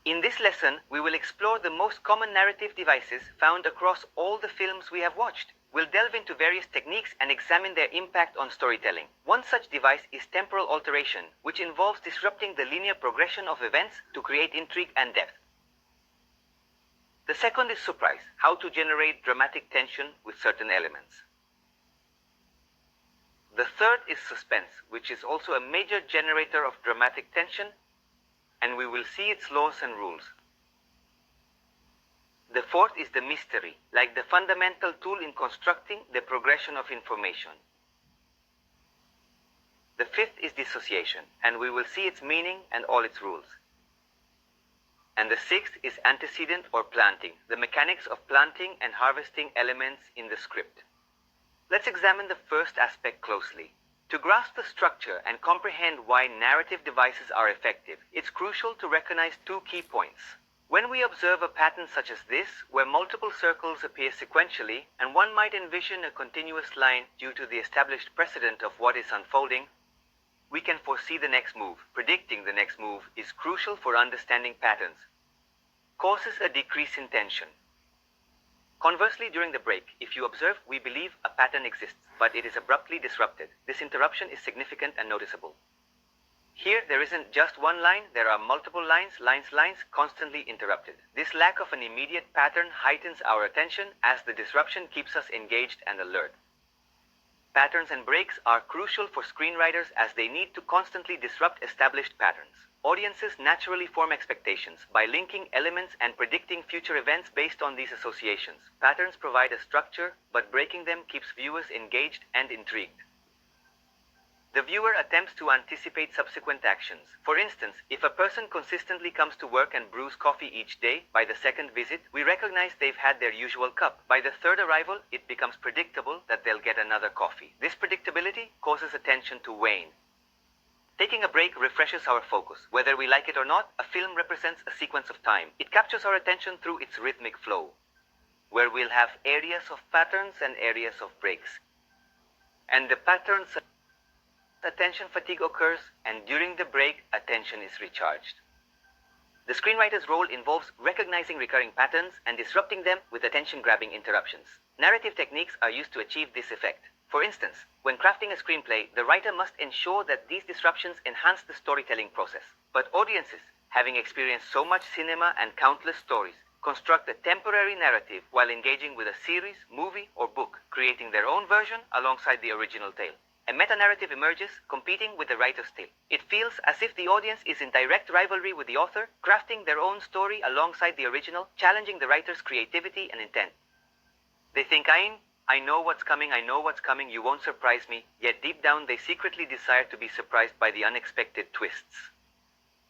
In this lesson, we will explore the most common narrative devices found across all the films we have watched. We'll delve into various techniques and examine their impact on storytelling. One such device is temporal alteration, which involves disrupting the linear progression of events to create intrigue and depth. The second is surprise, how to generate dramatic tension with certain elements. The third is suspense, which is also a major generator of dramatic tension, and we will see its laws and rules. The fourth is the mystery, like the fundamental tool in constructing the progression of information. The fifth is dissociation, and we will see its meaning and all its rules. And the sixth is antecedent or planting, the mechanics of planting and harvesting elements in the script. Let's examine the first aspect closely. To grasp the structure and comprehend why narrative devices are effective, it's crucial to recognize two key points. When we observe a pattern such as this, where multiple circles appear sequentially, and one might envision a continuous line due to the established precedent of what is unfolding, we can foresee the next move. Predicting the next move is crucial for understanding patterns. Causes a decrease in tension. Conversely, during the break, if you observe, we believe a pattern exists, but it is abruptly disrupted. This interruption is significant and noticeable. Here, there isn't just one line, there are multiple lines, constantly interrupted. This lack of an immediate pattern heightens our attention as the disruption keeps us engaged and alert. Patterns and breaks are crucial for screenwriters as they need to constantly disrupt established patterns. Audiences naturally form expectations by linking elements and predicting future events based on these associations. Patterns provide a structure, but breaking them keeps viewers engaged and intrigued. The viewer attempts to anticipate subsequent actions. For instance, if a person consistently comes to work and brews coffee each day, by the second visit, we recognize they've had their usual cup. By the third arrival, it becomes predictable that they'll get another coffee. This predictability causes attention to wane. Taking a break refreshes our focus. Whether we like it or not, a film represents a sequence of time. It captures our attention through its rhythmic flow, where we'll have areas of patterns and areas of breaks. And the patterns, attention fatigue occurs, and during the break, attention is recharged. The screenwriter's role involves recognizing recurring patterns and disrupting them with attention-grabbing interruptions. Narrative techniques are used to achieve this effect. For instance, when crafting a screenplay, the writer must ensure that these disruptions enhance the storytelling process. But audiences, having experienced so much cinema and countless stories, construct a temporary narrative while engaging with a series, movie, or book, creating their own version alongside the original tale. A meta-narrative emerges, competing with the writer's tale. It feels as if the audience is in direct rivalry with the author, crafting their own story alongside the original, challenging the writer's creativity and intent. They think, I know what's coming, you won't surprise me, yet deep down they secretly desire to be surprised by the unexpected twists.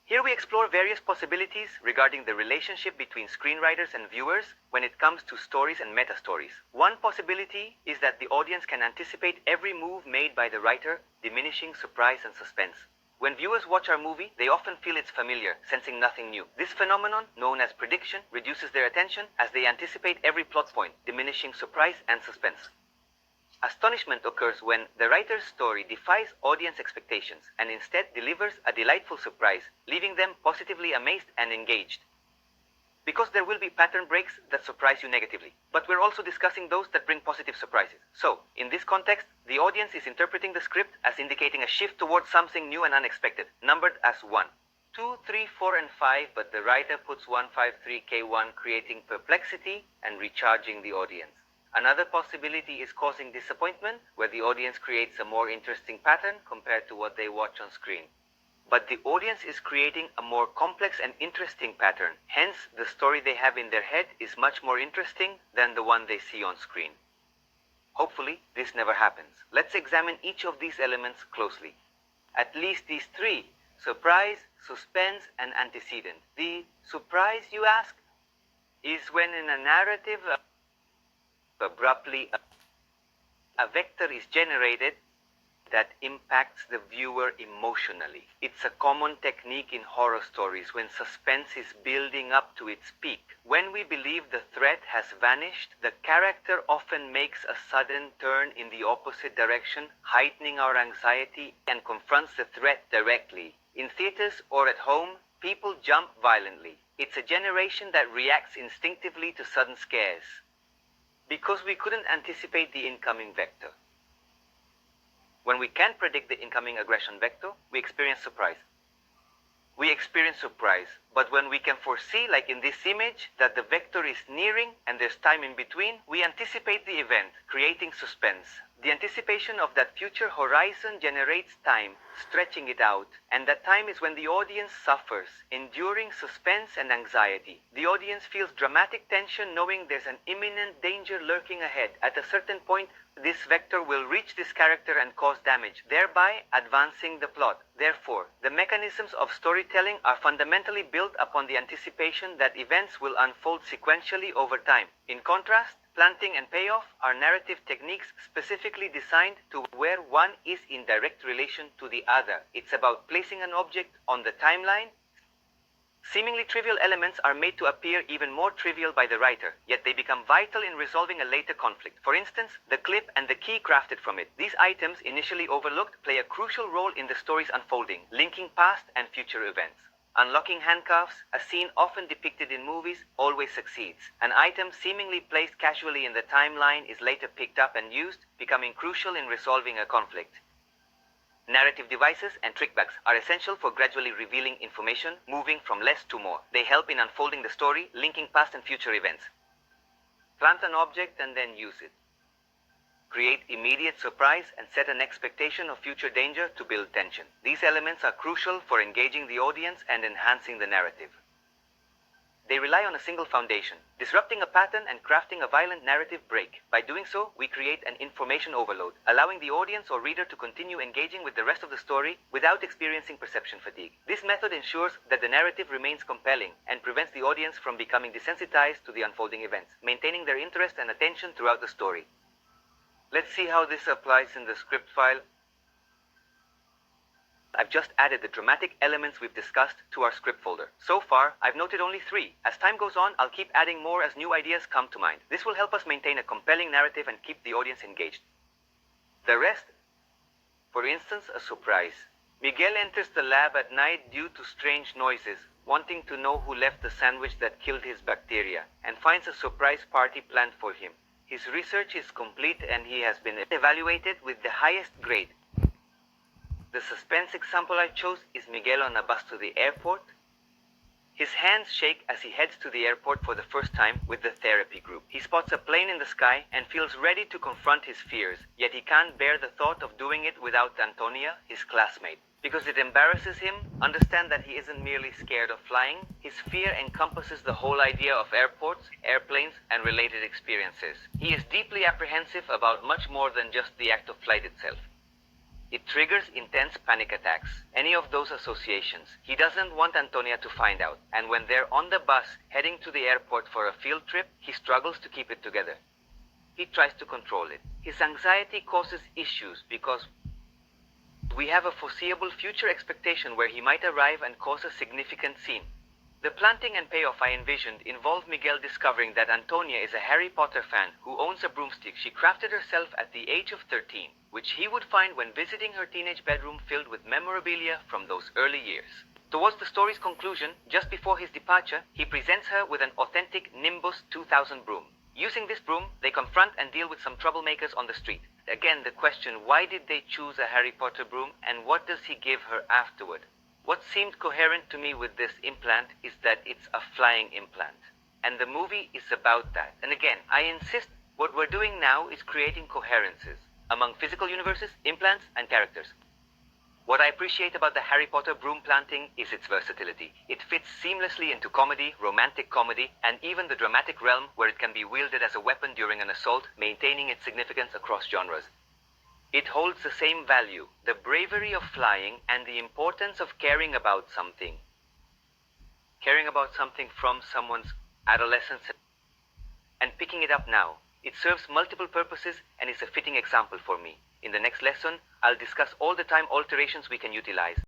Here we explore various possibilities regarding the relationship between screenwriters and viewers when it comes to stories and meta-stories. One possibility is that the audience can anticipate every move made by the writer, diminishing surprise and suspense. When viewers watch our movie, they often feel it's familiar, sensing nothing new. This phenomenon, known as prediction, reduces their attention as they anticipate every plot point, diminishing surprise and suspense. Astonishment occurs when the writer's story defies audience expectations and instead delivers a delightful surprise, leaving them positively amazed and engaged. Because there will be pattern breaks that surprise you negatively, but we're also discussing those that bring positive surprises. So, in this context, the audience is interpreting the script as indicating a shift towards something new and unexpected, numbered as 1, 2, 3, 4, and 5, but the writer puts 1, 5, 3, K1, creating perplexity and recharging the audience. Another possibility is causing disappointment, where the audience creates a more interesting pattern compared to what they watch on screen. But the audience is creating a more complex and interesting pattern. Hence, the story they have in their head is much more interesting than the one they see on screen. Hopefully, this never happens. Let's examine each of these elements closely. At least these three: surprise, suspense, and antecedent. The surprise, you ask, is when in a narrative abruptly a vector is generated that impacts the viewer emotionally. It's a common technique in horror stories when suspense is building up to its peak. When we believe the threat has vanished, the character often makes a sudden turn in the opposite direction, heightening our anxiety, and confronts the threat directly. In theaters or at home, people jump violently. It's a generation that reacts instinctively to sudden scares, because we couldn't anticipate the incoming vector. When we can't predict the incoming aggression vector, we experience surprise. But when we can foresee, like in this image, that the vector is nearing and there's time in between, we anticipate the event, creating suspense. The anticipation of that future horizon generates time, stretching it out, and that time is when the audience suffers, enduring suspense and anxiety. The audience feels dramatic tension knowing there's an imminent danger lurking ahead. At a certain point, this vector will reach this character and cause damage, thereby advancing the plot. Therefore, the mechanisms of storytelling are fundamentally built upon the anticipation that events will unfold sequentially over time. In contrast, planting and payoff are narrative techniques specifically designed to where one is in direct relation to the other. It's about placing an object on the timeline. Seemingly trivial elements are made to appear even more trivial by the writer, yet they become vital in resolving a later conflict. For instance, the clip and the key crafted from it. These items, initially overlooked, play a crucial role in the story's unfolding, linking past and future events. Unlocking handcuffs, a scene often depicted in movies, always succeeds. An item seemingly placed casually in the timeline is later picked up and used, becoming crucial in resolving a conflict. Narrative devices and trickbacks are essential for gradually revealing information, moving from less to more. They help in unfolding the story, linking past and future events. Plant an object and then use it. Create immediate surprise and set an expectation of future danger to build tension. These elements are crucial for engaging the audience and enhancing the narrative. They rely on a single foundation, disrupting a pattern and crafting a violent narrative break. By doing so, we create an information overload, allowing the audience or reader to continue engaging with the rest of the story without experiencing perception fatigue. This method ensures that the narrative remains compelling and prevents the audience from becoming desensitized to the unfolding events, maintaining their interest and attention throughout the story. Let's see how this applies in the script file. I've just added the dramatic elements we've discussed to our script folder. So far, I've noted only 3. As time goes on, I'll keep adding more as new ideas come to mind. This will help us maintain a compelling narrative and keep the audience engaged. The rest, for instance, a surprise. Miguel enters the lab at night due to strange noises, wanting to know who left the sandwich that killed his bacteria, and finds a surprise party planned for him. His research is complete and he has been evaluated with the highest grade. The suspense example I chose is Miguel on a bus to the airport. His hands shake as he heads to the airport for the first time with the therapy group. He spots a plane in the sky and feels ready to confront his fears, yet he can't bear the thought of doing it without Antonia, his classmate. Because it embarrasses him, understand that he isn't merely scared of flying. His fear encompasses the whole idea of airports, airplanes, and related experiences. He is deeply apprehensive about much more than just the act of flight itself. It triggers intense panic attacks. Any of those associations. He doesn't want Antonia to find out, and when they're on the bus heading to the airport for a field trip, he struggles to keep it together. He tries to control it. His anxiety causes issues because we have a foreseeable future expectation where he might arrive and cause a significant scene. The planting and payoff I envisioned involved Miguel discovering that Antonia is a Harry Potter fan who owns a broomstick she crafted herself at the age of 13, which he would find when visiting her teenage bedroom filled with memorabilia from those early years. Towards the story's conclusion, just before his departure, he presents her with an authentic Nimbus 2000 broom. Using this broom, they confront and deal with some troublemakers on the street. Again, the question, why did they choose a Harry Potter broom, and what does he give her afterward? What seemed coherent to me with this implant is that it's a flying implant. And the movie is about that. And again, I insist what we're doing now is creating coherences among physical universes, implants, and characters. What I appreciate about the Harry Potter broom planting is its versatility. It fits seamlessly into comedy, romantic comedy, and even the dramatic realm where it can be wielded as a weapon during an assault, maintaining its significance across genres. It holds the same value, the bravery of flying and the importance of caring about something. Caring about something from someone's adolescence and picking it up now. It serves multiple purposes and is a fitting example for me. In the next lesson, I'll discuss all the time alterations we can utilize.